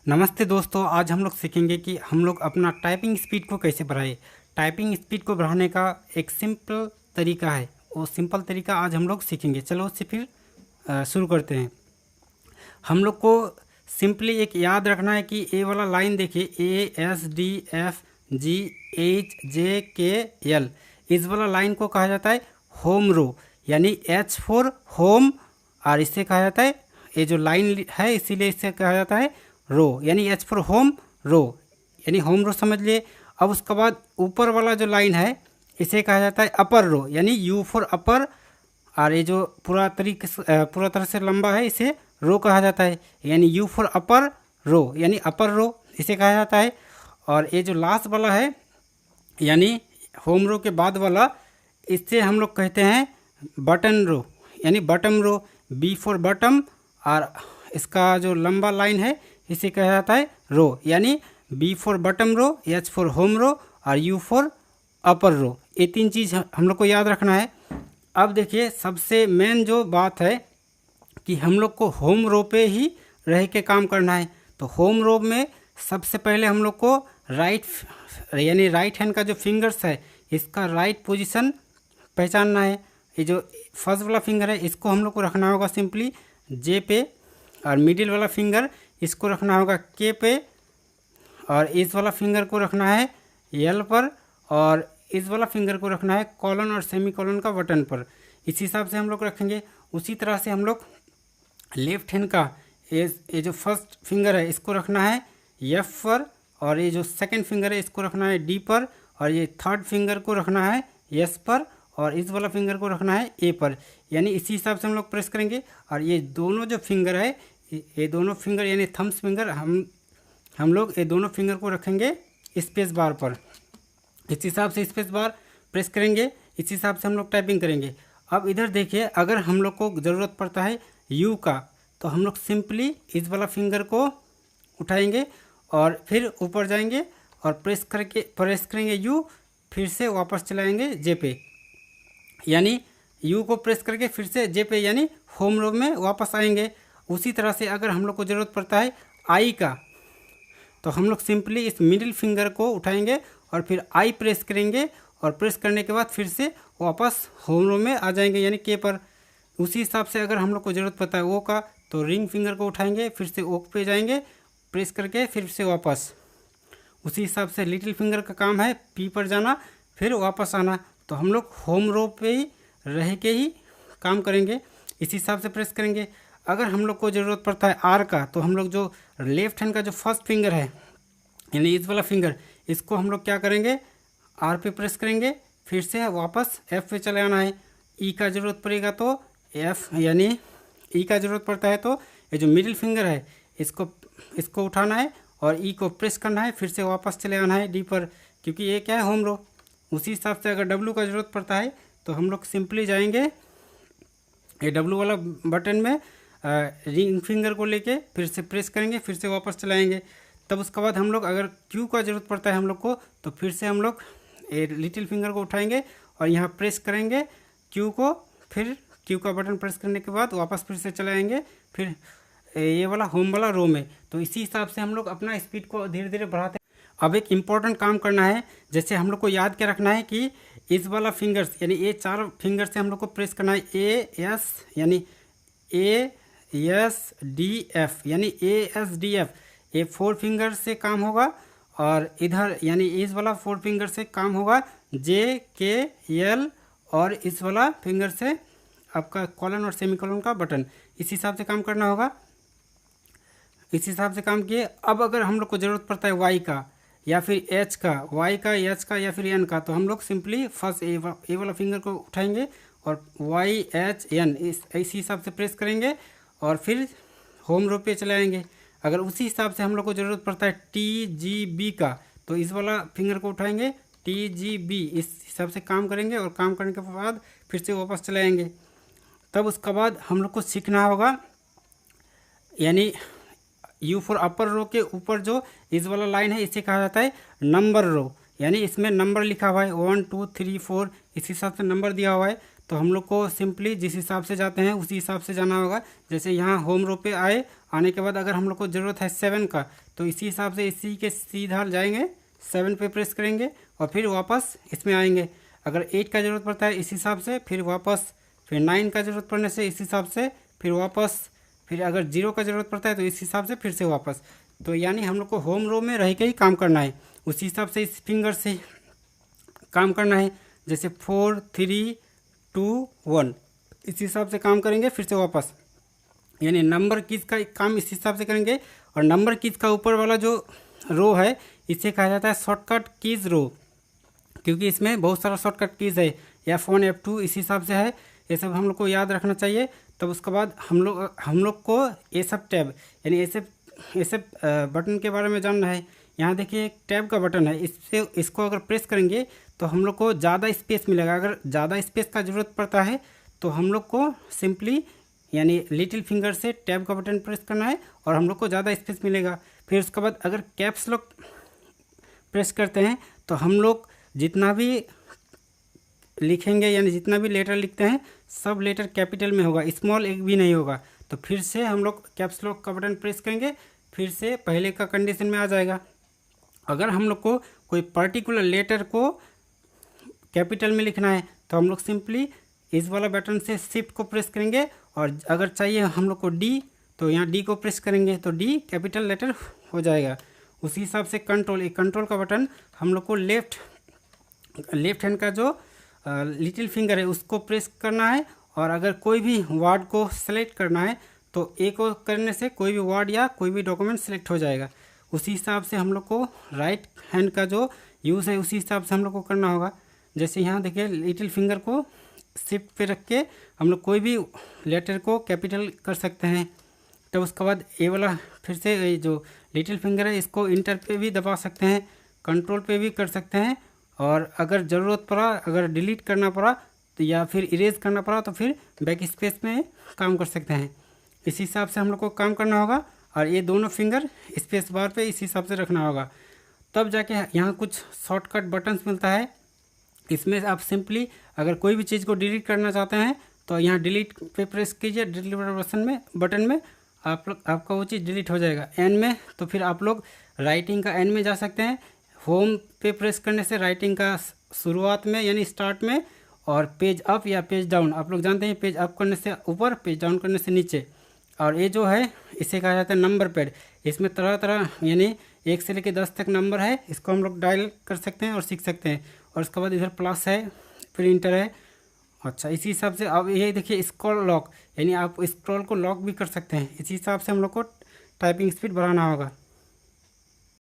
नमस्ते दोस्तों, आज हम लोग सीखेंगे कि हम लोग अपना टाइपिंग स्पीड को कैसे बढ़ाएं। टाइपिंग स्पीड को बढ़ाने का एक सिंपल तरीका है, वो सिंपल तरीका आज हम लोग सीखेंगे। चलो उससे फिर शुरू करते हैं। हम लोग को सिंपली एक याद रखना है कि ए वाला लाइन देखिए, ASDFGHJKL, इस वाला लाइन को कहा जाता है होम रो, यानी H फॉर होम, और इससे कहा जाता है, ये जो लाइन है इसीलिए इससे कहा जाता है रो, यानी H फॉर होम रो, यानी होम रो समझ लिए। अब उसके बाद ऊपर वाला जो लाइन है इसे कहा जाता है अपर रो, यानी U फॉर अपर, और ये जो पूरा तरह से लंबा है इसे रो कहा जाता है, यानी U फॉर अपर रो, यानी अपर रो इसे कहा जाता है। और ये जो लास्ट वाला है यानी होम रो के बाद वाला, इससे हम लोग कहते हैं बटन रो, यानी bottom row, B for bottom, और इसका जो लंबा लाइन है इसे कहा जाता है रो, यानी B for bottom row, H for home row, और U फॉर अपर रो। ये तीन चीज़ हम लोग को याद रखना है। अब देखिए, सबसे मेन जो बात है कि हम लोग को होम रो पे ही रह के काम करना है। तो होम रो में सबसे पहले हम लोग को राइट हैंड का जो फिंगर्स है इसका राइट पोजीशन पहचानना है। ये जो फर्स्ट वाला फिंगर है इसको हम लोग को रखना होगा सिंपली जे पे, और मिडिल वाला फिंगर इसको रखना होगा के पे, और इस वाला फिंगर को रखना है एल पर, और इस वाला फिंगर को रखना है कॉलन और सेमी कॉलन का बटन पर। इस हिसाब से हम लोग रखेंगे। उसी तरह से हम लोग लेफ्ट हैंड का ये जो फर्स्ट फिंगर है इसको रखना है एफ पर, और ये जो सेकंड फिंगर है इसको रखना है डी पर, और ये थर्ड फिंगर को रखना है एस पर, और इस वाला फिंगर को रखना है ए पर, यानी इसी हिसाब से हम लोग प्रेस करेंगे। और ये दोनों जो फिंगर है, ये दोनों फिंगर यानी थम्स फिंगर, हम लोग ये दोनों फिंगर को रखेंगे स्पेस बार पर। इस हिसाब से स्पेस बार प्रेस करेंगे, इस हिसाब से हम लोग टाइपिंग करेंगे। अब इधर देखिए, अगर हम लोग को ज़रूरत पड़ता है यू का, तो हम लोग सिंपली इस वाला फिंगर को उठाएंगे और फिर ऊपर जाएंगे और प्रेस करेंगे यू, फिर से वापस चलाएंगे जे पे, यानी यू को प्रेस करके फिर से जे पे, यानी होम रो में वापस आएंगे। उसी तरह से अगर हम लोग को ज़रूरत पड़ता है आई का, तो हम लोग सिंपली इस मिडिल फिंगर को उठाएंगे और फिर आई प्रेस करेंगे, और प्रेस करने के बाद फिर से वापस होम रो में आ जाएंगे, यानी के पर। उसी हिसाब से अगर हम लोग को ज़रूरत पड़ता है ओ का, तो रिंग फिंगर को उठाएंगे, फिर से ओ पे जाएंगे, प्रेस करके फिर से वापस। उसी हिसाब से लिटिल फिंगर का काम है पी पर जाना, फिर वापस आना। तो हम लोग होम रो पे ही रह के ही काम करेंगे, इसी हिसाब से प्रेस करेंगे। अगर हम लोग को ज़रूरत पड़ता है आर का, तो हम लोग जो लेफ्ट हैंड का जो फर्स्ट फिंगर है यानी इस वाला फिंगर, इसको हम लोग क्या करेंगे, आर पे प्रेस करेंगे, फिर से वापस एफ पे चले आना है। ई का ज़रूरत पड़ेगा तो एफ, यानी ई का ज़रूरत पड़ता है तो ये जो मिडिल फिंगर है इसको उठाना है और ई को प्रेस करना है, फिर से वापस चले आना है डी पर, क्योंकि ये क्या है होम रो। उसी हिसाब से अगर डब्लू का ज़रूरत पड़ता है तो हम लोग सिंपली जाएंगे ये डब्लू वाला बटन में, रिंग फिंगर को लेके फिर से प्रेस करेंगे, फिर से वापस चलाएंगे। तब उसके बाद हम लोग अगर क्यू का ज़रूरत पड़ता है हम लोग को, तो फिर से हम लोग लिटिल फिंगर को उठाएंगे और यहाँ प्रेस करेंगे क्यू को, फिर क्यू का बटन प्रेस करने के बाद वापस फिर से चलाएंगे, फिर ये वाला होम वाला रो में। तो इसी हिसाब से हम लोग अपना स्पीड को धीरे धीरे बढ़ाते हैं। अब एक इम्पॉर्टेंट काम करना है, जैसे हम लोग को याद क्या रखना है कि इस वाला फिंगर्स यानी ये चार फिंगर से हम लोग को प्रेस करना है ए एस, यानी ए एस डी एफ, यानी ए एस डी एफ, ये फोर फिंगर से काम होगा, और इधर यानी इस वाला फोर फिंगर से काम होगा जे के एल, और इस वाला फिंगर से आपका कॉलन और सेमी कॉलन का बटन। इस हिसाब से काम करना होगा, इस हिसाब से काम किए। अब अगर हम लोग को ज़रूरत पड़ता है वाई का या फिर एच का, वाई का, एच का या फिर एन का, तो हम लोग सिंपली फर्स्ट ए वाला फिंगर को उठाएंगे और वाई एच एन इसी हिसाब से प्रेस करेंगे और फिर होम रो पे चले आएंगे। अगर उसी हिसाब से हम लोग को ज़रूरत पड़ता है टी जी बी का, तो इस वाला फिंगर को उठाएंगे, टी जी बी इस हिसाब से काम करेंगे, और काम करने के बाद फिर से वापस चले आएंगे। तब उसके बाद हम लोग को सीखना होगा, यानी यू फॉर अपर रो के ऊपर जो इस वाला लाइन है इसे कहा जाता है नंबर रो, यानी इसमें नंबर लिखा हुआ है 1 2 3 4, इस हिसाब से नंबर दिया हुआ है। तो हम लोग को सिंपली जिस हिसाब से जाते हैं उसी हिसाब से जाना होगा। जैसे यहाँ होम रो पे आने के बाद अगर हम लोग को ज़रूरत है 7 का, तो इसी हिसाब से इसी के सीधा जाएंगे, 7 पे प्रेस करेंगे और फिर वापस इसमें आएंगे। अगर 8 का ज़रूरत पड़ता है इस हिसाब से, फिर वापस, फिर 9 का ज़रूरत पड़ने से इस हिसाब से, फिर वापस, फिर अगर 0 का ज़रूरत पड़ता है तो इस हिसाब से फिर से वापस। तो यानी हम लोग को होम रो में रह के ही काम करना है, उसी हिसाब से इस फिंगर से काम करना है। जैसे 4 3 2 1 इस हिसाब से काम करेंगे, फिर से वापस, यानी नंबर कीज का काम इस हिसाब से करेंगे। और नंबर कीज का ऊपर वाला जो रो है इसे कहा जाता है शॉर्टकट कीज रो, क्योंकि इसमें बहुत सारा शॉर्टकट कीज है, F1 F2 इस हिसाब से है। ये सब हम लोग को याद रखना चाहिए। तब उसके बाद हम लोग को ये सब टैब यानी ऐसे बटन के बारे में जानना है। यहाँ देखिए एक टैब का बटन है, इसको अगर प्रेस करेंगे तो हम लोग को ज़्यादा स्पेस मिलेगा। अगर ज़्यादा स्पेस का ज़रूरत पड़ता है तो हम लोग को सिंपली यानी लिटिल फिंगर से टैब का बटन प्रेस करना है और हम लोग को ज़्यादा स्पेस मिलेगा। फिर उसके बाद अगर कैप्स लॉक प्रेस करते हैं तो हम लोग जितना भी लिखेंगे यानी जितना भी लेटर लिखते हैं सब लेटर कैपिटल में होगा, स्मॉल एक भी नहीं होगा। तो फिर से हम लोग कैप्स लॉक का बटन प्रेस करेंगे, फिर से पहले का कंडीशन में आ जाएगा। अगर हम लोग को कोई पर्टिकुलर लेटर को कैपिटल में लिखना है तो हम लोग सिंपली इस वाला बटन से शिफ्ट को प्रेस करेंगे, और अगर चाहिए हम लोग को डी तो यहाँ डी को प्रेस करेंगे तो डी कैपिटल लेटर हो जाएगा। उसी हिसाब से कंट्रोल, एक कंट्रोल का बटन हम लोग को लेफ्ट हैंड का जो लिटिल फिंगर है उसको प्रेस करना है, और अगर कोई भी वर्ड को सेलेक्ट करना है तो ए को करने से कोई भी वर्ड या कोई भी डॉक्यूमेंट सेलेक्ट हो जाएगा। उसी हिसाब से हम लोग को राइट हैंड का जो यूज़ है उसी हिसाब से हम लोग को करना होगा। जैसे यहाँ देखिए लिटिल फिंगर को शिफ्ट पे रख के हम लोग कोई भी लेटर को कैपिटल कर सकते हैं। तब उसके बाद ये वाला फिर से ये जो लिटिल फिंगर है इसको इंटर पे भी दबा सकते हैं, कंट्रोल पे भी कर सकते हैं, और अगर ज़रूरत पड़ा, अगर डिलीट करना पड़ा तो या फिर इरेज करना पड़ा तो फिर बैक स्पेस में काम कर सकते हैं। इस हिसाब से हम लोग को काम करना होगा, और ये दोनों फिंगर स्पेस बार पे इस हिसाब से रखना होगा। तब जाके यहाँ कुछ शॉर्टकट बटन्स मिलता है, इसमें आप सिंपली अगर कोई भी चीज़ को डिलीट करना चाहते हैं तो यहाँ डिलीट पे प्रेस कीजिए, डिलीट बटन में आपका वो चीज़ डिलीट हो जाएगा। एन में तो फिर आप लोग राइटिंग का एन में जा सकते हैं। होम पे प्रेस करने से राइटिंग का शुरुआत में यानी स्टार्ट में, और पेज अप या पेज डाउन आप लोग जानते हैं, पेज अप करने से ऊपर, पेज डाउन करने से नीचे। और ये जो है इसे कहा जाता है नंबर पैड। इसमें तरह तरह यानी 1 से लेकर 10 तक नंबर है, इसको हम लोग डायल कर सकते हैं और सीख सकते हैं। और उसके बाद इधर प्लस है, फिर इंटर है। अच्छा, इसी हिसाब से अब ये देखिए स्क्रॉल लॉक, यानी आप स्क्रॉल को लॉक भी कर सकते हैं। इसी हिसाब से हम लोग को टाइपिंग स्पीड बढ़ाना होगा।